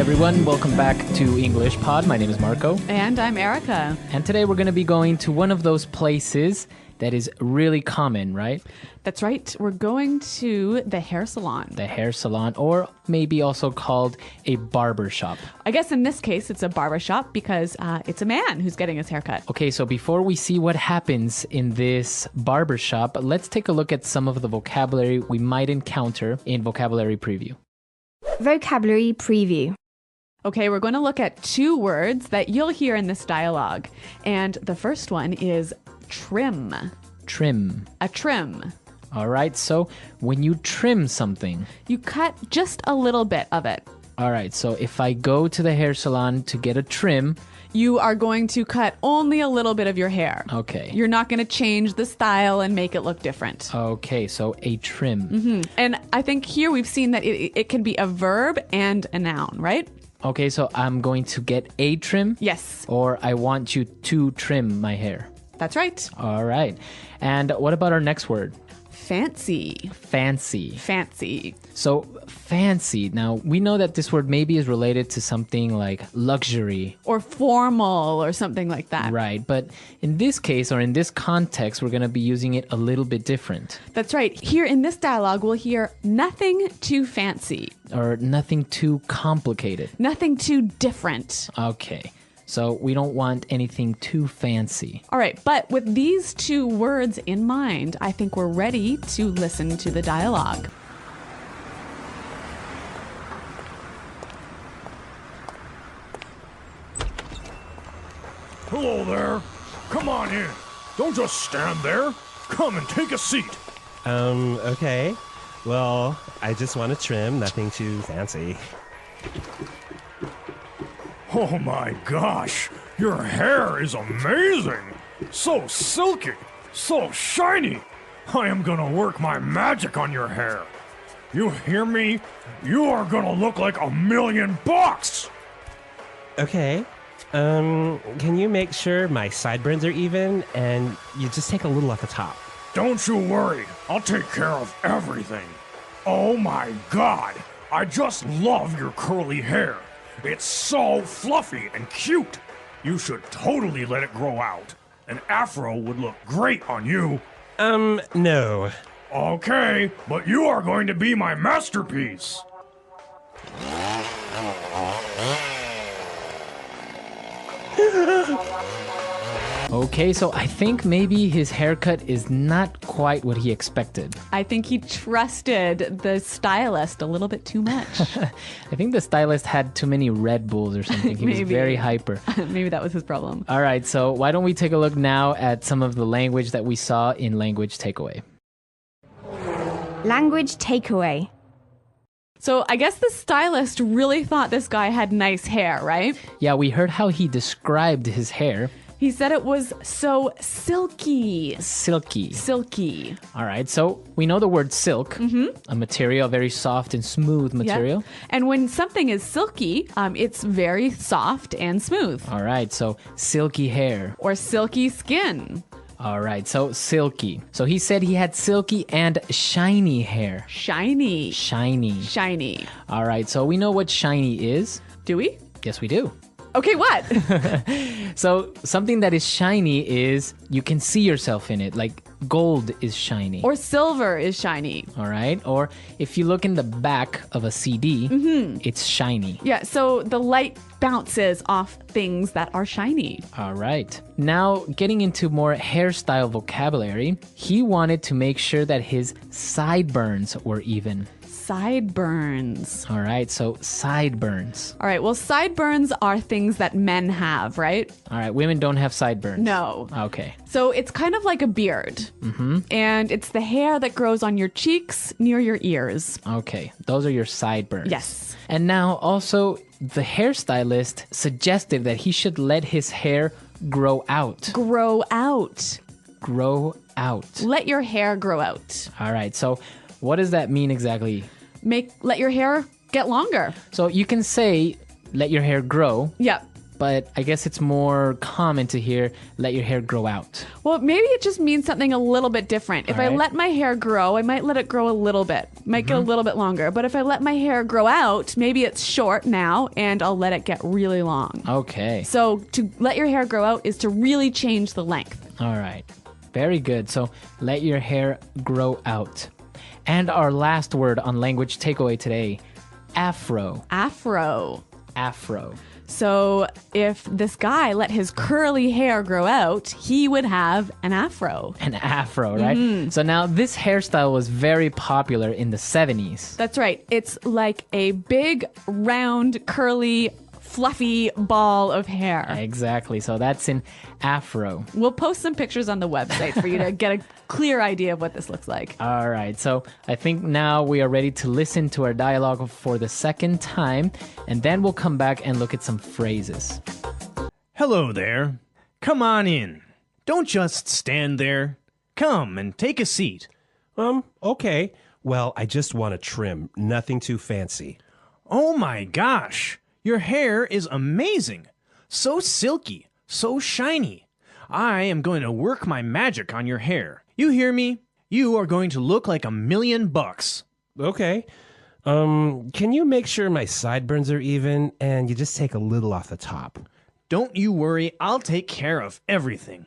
everyone. Welcome back to English Pod. My name is Marco. And I'm Erica. And today we're going to be going to one of those places that is really common, right? That's right. We're going to the hair salon. The hair salon, or maybe also called a barber shop. I guess in this case, it's a barber shop because it's a man who's getting his haircut. Okay, so before we see what happens in this barber shop, let's take a look at some of the vocabulary we might encounter in Vocabulary Preview. Vocabulary Preview. Okay, we're going to look at two words that you'll hear in this dialogue. And the first one is trim. Trim. A trim. All right, so when you trim something. You cut just a little bit of it. All right, so if I go to the hair salon to get a trim. You are going to cut only a little bit of your hair. Okay. You're not going to change the style and make it look different. Okay, so a trim. Mm-hmm. And I think here we've seen that it can be a verb and a noun, right? Okay, so I'm going to get a trim? Yes. Or I want you to trim my hair. That's right. All right. And what about our next word? Fancy. Fancy. Fancy. So fancy. Now, we know that this word maybe is related to something like luxury. Or formal or something like that. Right. But in this case or in this context, we're going to be using it a little bit different. That's right. Here in this dialogue, we'll hear nothing too fancy. Or nothing too complicated. Nothing too different. Okay. So we don't want anything too fancy. All right, but with these two words in mind, I think we're ready to listen to the dialogue. Hello there. Come on in. Don't just stand there. Come and take a seat. Okay. Well, I just want to trim, nothing too fancy. Oh my gosh, your hair is amazing. So silky, so shiny. I am gonna work my magic on your hair. You hear me? You are gonna look like $1,000,000. Okay. Can you make sure my sideburns are even and you just take a little off the top? Don't you worry, I'll take care of everything. Oh my God, I just love your curly hair. It's so fluffy and cute. You should totally let it grow out. An afro would look great on you. No. Okay, but you are going to be my masterpiece. Okay, so I think maybe his haircut is not quite what he expected. I think he trusted the stylist a little bit too much. I think the stylist had too many Red Bulls or something. He was Maybe. very hyper. Maybe that was his problem. All right, so why don't we take a look now at some of the language that we saw in Language Takeaway. Language Takeaway. So I guess the stylist really thought this guy had nice hair, right? Yeah, we heard how he described his hair. He said it was so silky. Silky. Silky. All right, so we know the word silk, a material, very soft and smooth material. Yeah. And when something is silky, it's very soft and smooth. All right, so silky hair. Or silky skin. All right, so silky. So he said he had silky and shiny hair. Shiny. Shiny. Shiny. All right, so we know what shiny is. Do we? Yes, we do. Okay, what? So something that is shiny is you can see yourself in it, like gold is shiny. Or silver is shiny. All right, or if you look in the back of a CD, it's shiny. Yeah, so the light bounces off things that are shiny. All right. Now, getting into more hairstyle vocabulary, he wanted to make sure that his sideburns were even. Sideburns. All right, so sideburns. All right, well, sideburns are things that men have, right? All right, women don't have sideburns. No. Okay. So it's kind of like a beard. And it's the hair that grows on your cheeks near your ears. Okay, those are your sideburns. Yes. And now also, the hairstylist suggested that he should let his hair grow out. Grow out. Grow out. Let your hair grow out. All right, so what does that mean exactly? Let your hair get longer. So you can say, let your hair grow, Yep. but I guess it's more common to hear let your hair grow out. Well, maybe it just means something a little bit different. If I Alright. let my hair grow, I might let it grow a little bit, might get a little bit longer. But if I let my hair grow out, maybe it's short now and I'll let it get really long. Okay. So to let your hair grow out is to really change the length. All right. Very good. So let your hair grow out. And our last word on language takeaway today, afro. Afro. Afro. So if this guy let his curly hair grow out, he would have an afro. An afro, right? So now this hairstyle was very popular in the 70s. That's right. It's like a big, round, curly, fluffy ball of hair. Exactly. So that's an afro. We'll post some pictures on the website for you to get a clear idea of what this looks like. All right. So I think now we are ready to listen to our dialogue for the second time, and then we'll come back and look at some phrases. Hello there. Come on in. Don't just stand there. Come and take a seat. Okay. Well, I just want a trim. Nothing too fancy. Oh my gosh. Your hair is amazing. So silky, so shiny. I am going to work my magic on your hair. You hear me? You are going to look like $1,000,000. Okay. Can you make sure my sideburns are even and you just take a little off the top? Don't you worry, I'll take care of everything.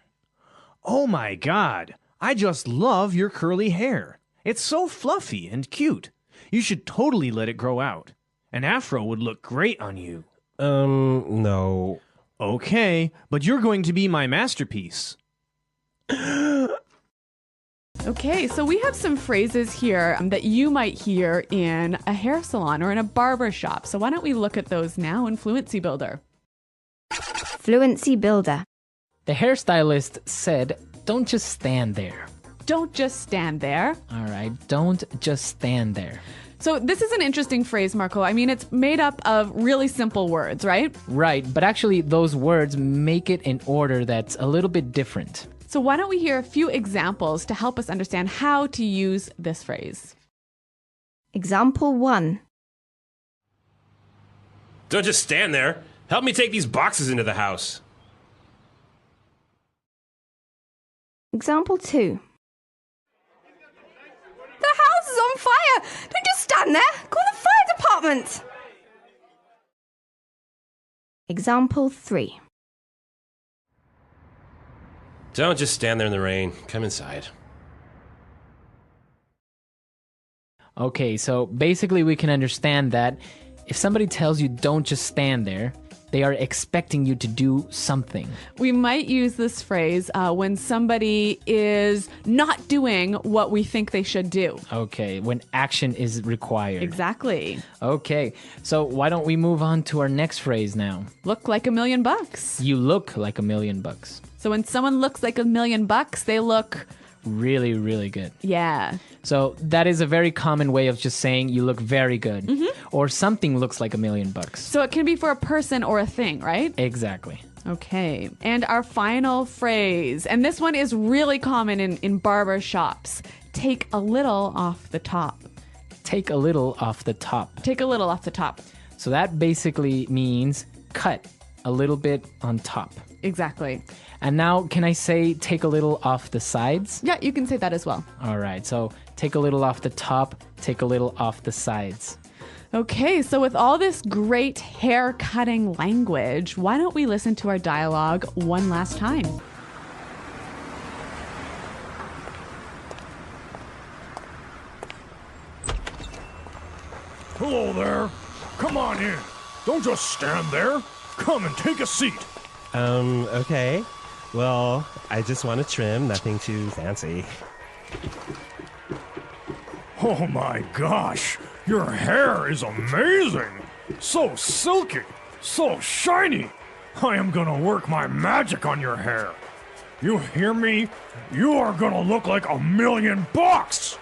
Oh my God, I just love your curly hair. It's so fluffy and cute. You should totally let it grow out. An afro would look great on you. No. Okay, but you're going to be my masterpiece. Okay, so we have some phrases here that you might hear in a hair salon or in a barber shop. So why don't we look at those now in Fluency Builder? Fluency builder. The hairstylist said, don't just stand there. Don't just stand there. All right. Don't just stand there. So this is an interesting phrase, Marco. I mean, it's made up of really simple words, right? Right. But actually, those words make it in order that's a little bit different. So why don't we hear a few examples to help us understand how to use this phrase? Example 1. Don't just stand there. Help me take these boxes into the house. Example 2. The house is on fire! Don't just stand there! Call the fire department! Example 3. Don't just stand there in the rain. Come inside. Okay, so basically we can understand that if somebody tells you don't just stand there, they are expecting you to do something. We might use this phrase when somebody is not doing what we think they should do. Okay, when action is required. Exactly. Okay, so why don't we move on to our next phrase now? Look like $1,000,000. You look like $1,000,000. So when someone looks like $1,000,000, they look, Really, really good. yeah. So that is a very common way of just saying you look very good. Or something looks like $1,000,000. So it can be for a person or a thing, right? Exactly. Okay. And our final phrase, and this one is really common in barber shops. Take a little off the top. Take a little off the top. Take a little off the top. So that basically means cut a little bit on top. Exactly. And now, can I say take a little off the sides? Yeah, you can say that as well. All right, so take a little off the top, take a little off the sides. Okay, so with all this great hair cutting language, why don't we listen to our dialogue one last time? Hello there. Come on in. Don't just stand there. Come and take a seat. Okay. Well, I just want a trim, nothing too fancy. Oh my gosh, your hair is amazing. So silky, so shiny. I am gonna work my magic on your hair. You hear me? You are gonna look like $1,000,000.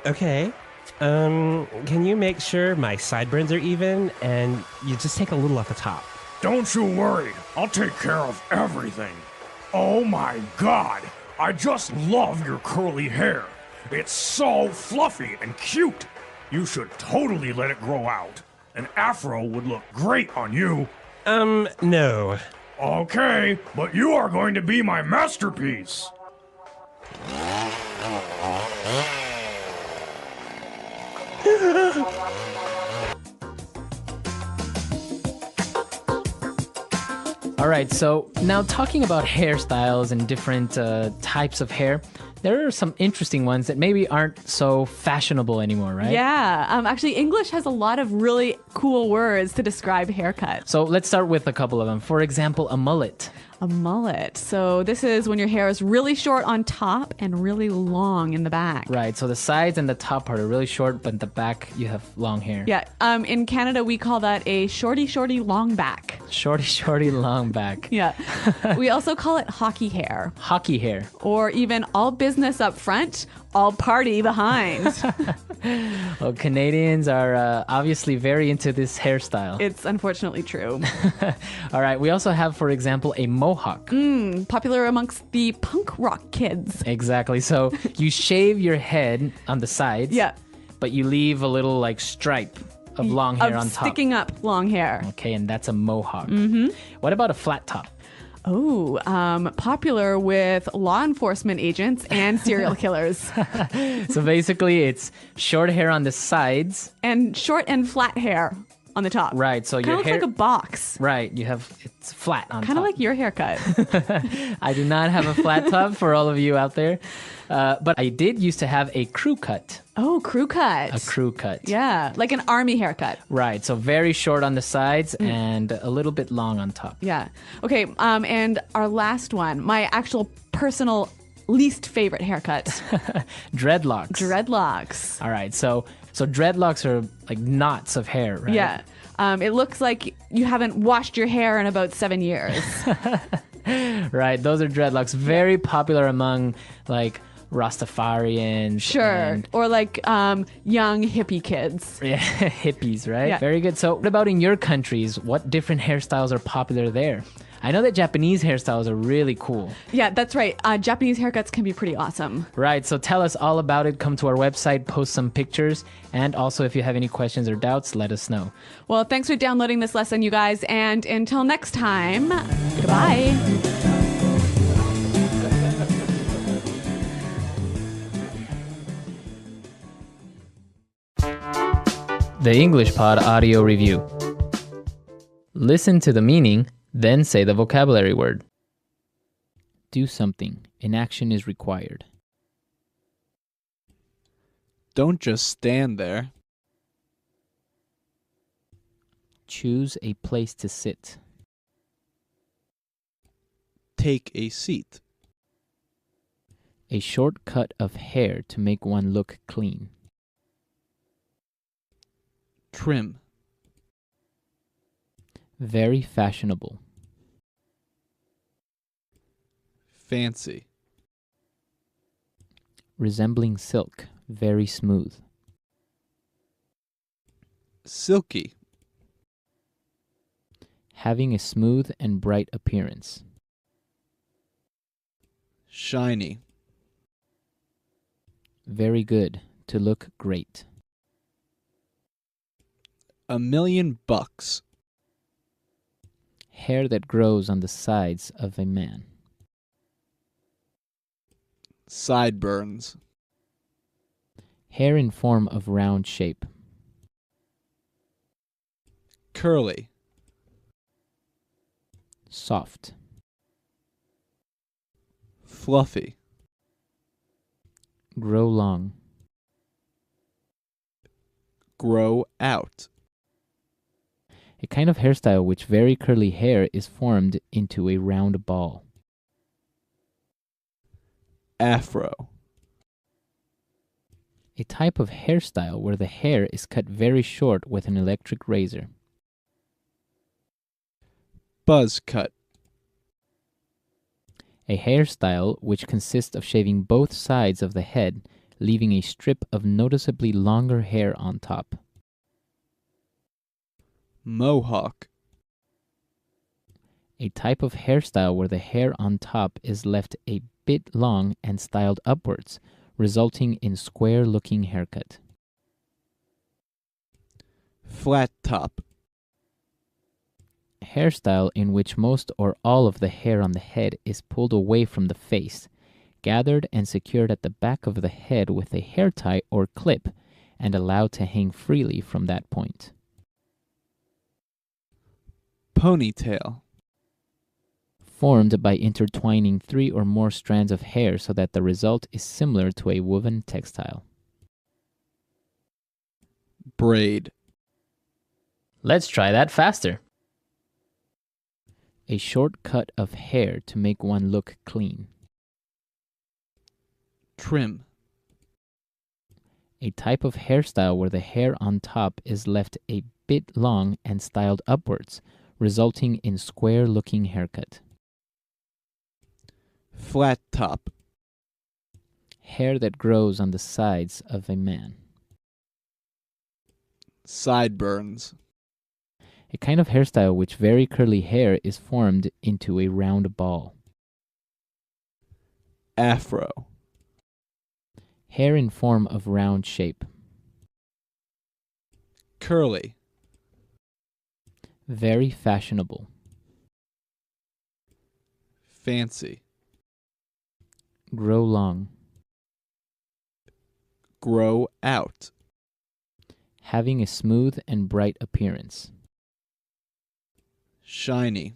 Okay. Can you make sure my sideburns are even and you just take a little off the top? Don't you worry, I'll take care of everything. Oh my God, I just love your curly hair. It's so fluffy and cute. You should totally let it grow out. An afro would look great on you. No. Okay, but you are going to be my masterpiece. All right, so now talking about hairstyles and different types of hair, there are some interesting ones that maybe aren't so fashionable anymore, right? Yeah. Actually, English has a lot of really cool words to describe haircuts. So let's start with a couple of them. For example, a mullet. A mullet. So this is when your hair is really short on top and really long in the back. Right, so the sides and the top part are really short, but the back you have long hair. Yeah. In Canada, we call that a shorty long back. Shorty long back. Yeah. We also call it hockey hair, Hockey hair. or even all business up front, all party behind. Well, Canadians are obviously very into this hairstyle. It's unfortunately true. All right, we also have, for example, a mohawk. Popular amongst the punk rock kids. Exactly. So you shave your head on the sides. Yeah. But you leave a little like stripe of long hair Of on top. sticking up long hair. Okay, and that's a mohawk. Mm-hmm. What about a flat top? Oh, popular with law enforcement agents and serial killers. So basically, it's short hair on the sides. And short and flat hair on the top. Right, so Kind your of looks hair... like a box. Right, it's flat on top. Kind of like your haircut. I do not have a flat top for all of you out there. But I did used to have a crew cut. Oh, crew cut. A crew cut. Yeah, like an army haircut. Right, so very short on the sides and a little bit long on top. Yeah. Okay, and our last one, my actual personal least favorite haircut. Dreadlocks. Dreadlocks. All right, so dreadlocks are like knots of hair, right? Yeah. It looks like you haven't washed your hair in about 7 years. Right, those are dreadlocks. Very popular among like Rastafarians. Sure. and- Or like young hippie kids. Yeah, hippies, right? Yeah. Very good. So what about in your countries? What different hairstyles are popular there? I know that Japanese hairstyles are really cool. Yeah, that's right. Japanese haircuts can be pretty awesome. Right, so tell us all about it. Come to our website, post some pictures, and also if you have any questions or doubts, let us know. Well, thanks for downloading this lesson, you guys. And until next time, goodbye. The English Pod Audio Review. Listen to the meaning, then say the vocabulary word. Do something. An action is required. Don't just stand there. Choose a place to sit. Take a seat. A short cut of hair to make one look clean. Trim. Very fashionable. Fancy. Resembling silk. Very smooth. Silky. Having a smooth and bright appearance. Shiny. Very good. To look great. $1,000,000. Hair that grows on the sides of a man. Sideburns. Hair in form of round shape. Curly. Soft. Fluffy. Grow long. Grow out. A kind of hairstyle which very curly hair is formed into a round ball. Afro. A type of hairstyle where the hair is cut very short with an electric razor. Buzz cut. A hairstyle which consists of shaving both sides of the head, leaving a strip of noticeably longer hair on top. Mohawk. A type of hairstyle where the hair on top is left a bit long and styled upwards, resulting in square-looking haircut. Flat top. A Hairstyle in which most or all of the hair on the head is pulled away from the face, gathered and secured at the back of the head with a hair tie or clip, and allowed to hang freely from that point. Ponytail. Formed by intertwining 3 or more strands of hair so that the result is similar to a woven textile. Braid. Let's try that faster. A short cut of hair to make one look clean. Trim. A type of hairstyle where the hair on top is left a bit long and styled upwards, resulting in square-looking haircut. Flat top. Hair that grows on the sides of a man. Sideburns. A kind of hairstyle which very curly hair is formed into a round ball. Afro. Hair in form of round shape. Curly. Very fashionable. Fancy. Grow long. Grow out. Having a smooth and bright appearance. Shiny.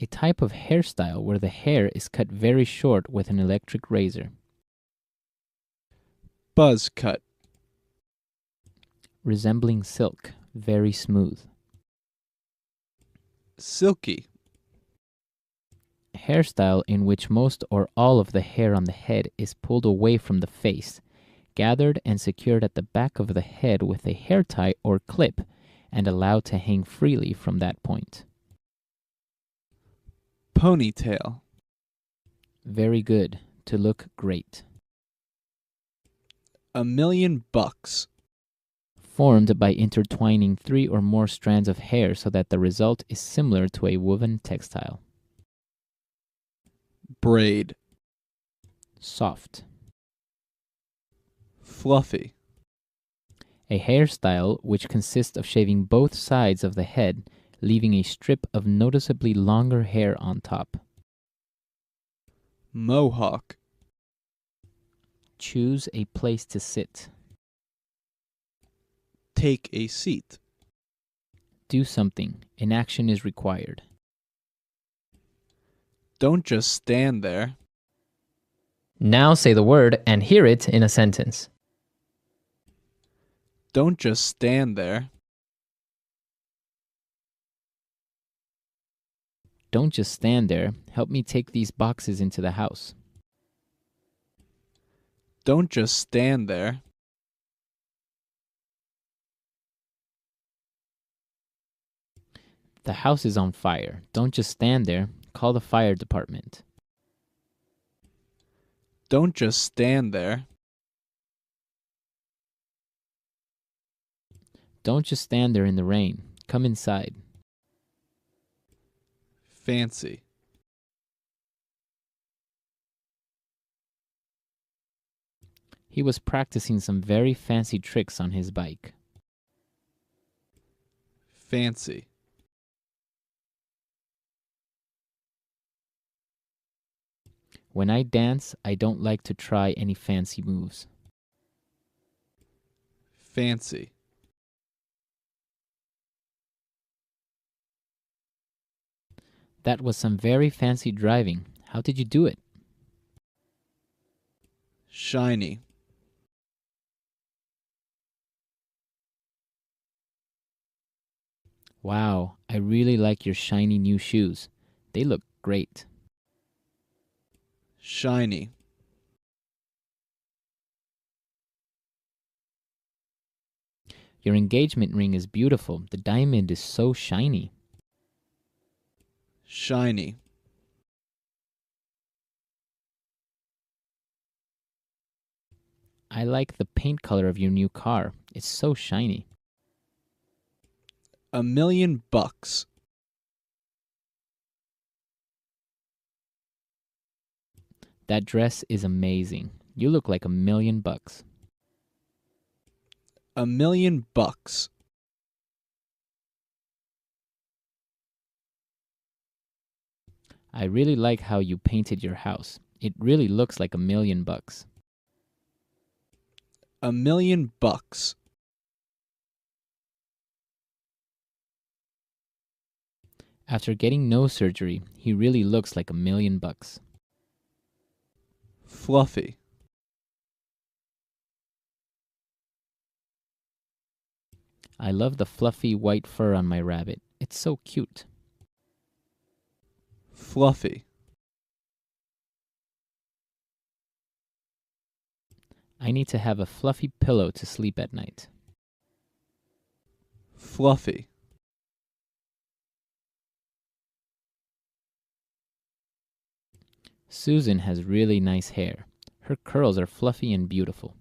A type of hairstyle where the hair is cut very short with an electric razor. Buzz cut. Resembling silk, very smooth. Silky. Hairstyle in which most or all of the hair on the head is pulled away from the face, gathered and secured at the back of the head with a hair tie or clip, and allowed to hang freely from that point. Ponytail. Very good, to look great. $1,000,000. Formed by intertwining 3 or more strands of hair so that the result is similar to a woven textile. Braid. Soft. Fluffy. A hairstyle which consists of shaving both sides of the head, leaving a strip of noticeably longer hair on top. Mohawk. Choose a place to sit. Take a seat. Do something. An action is required. Don't just stand there. Now say the word and hear it in a sentence. Don't just stand there. Don't just stand there. Help me take these boxes into the house. Don't just stand there. The house is on fire. Don't just stand there. Call the fire department. Don't just stand there. Don't just stand there in the rain. Come inside. Fancy. He was practicing some very fancy tricks on his bike. Fancy. When I dance, I don't like to try any fancy moves. Fancy. That was some very fancy driving. How did you do it? Shiny. Wow, I really like your shiny new shoes. They look great. Shiny. Your engagement ring is beautiful. The diamond is so shiny. Shiny. I like the paint color of your new car. It's so shiny. $1,000,000. That dress is amazing. You look like $1,000,000. $1,000,000. I really like how you painted your house. It really looks like $1,000,000. $1,000,000. After getting nose surgery, he really looks like $1,000,000. Fluffy. I love the fluffy white fur on my rabbit. It's so cute. Fluffy. I need to have a fluffy pillow to sleep at night. Fluffy. Susan has really nice hair. Her curls are fluffy and beautiful.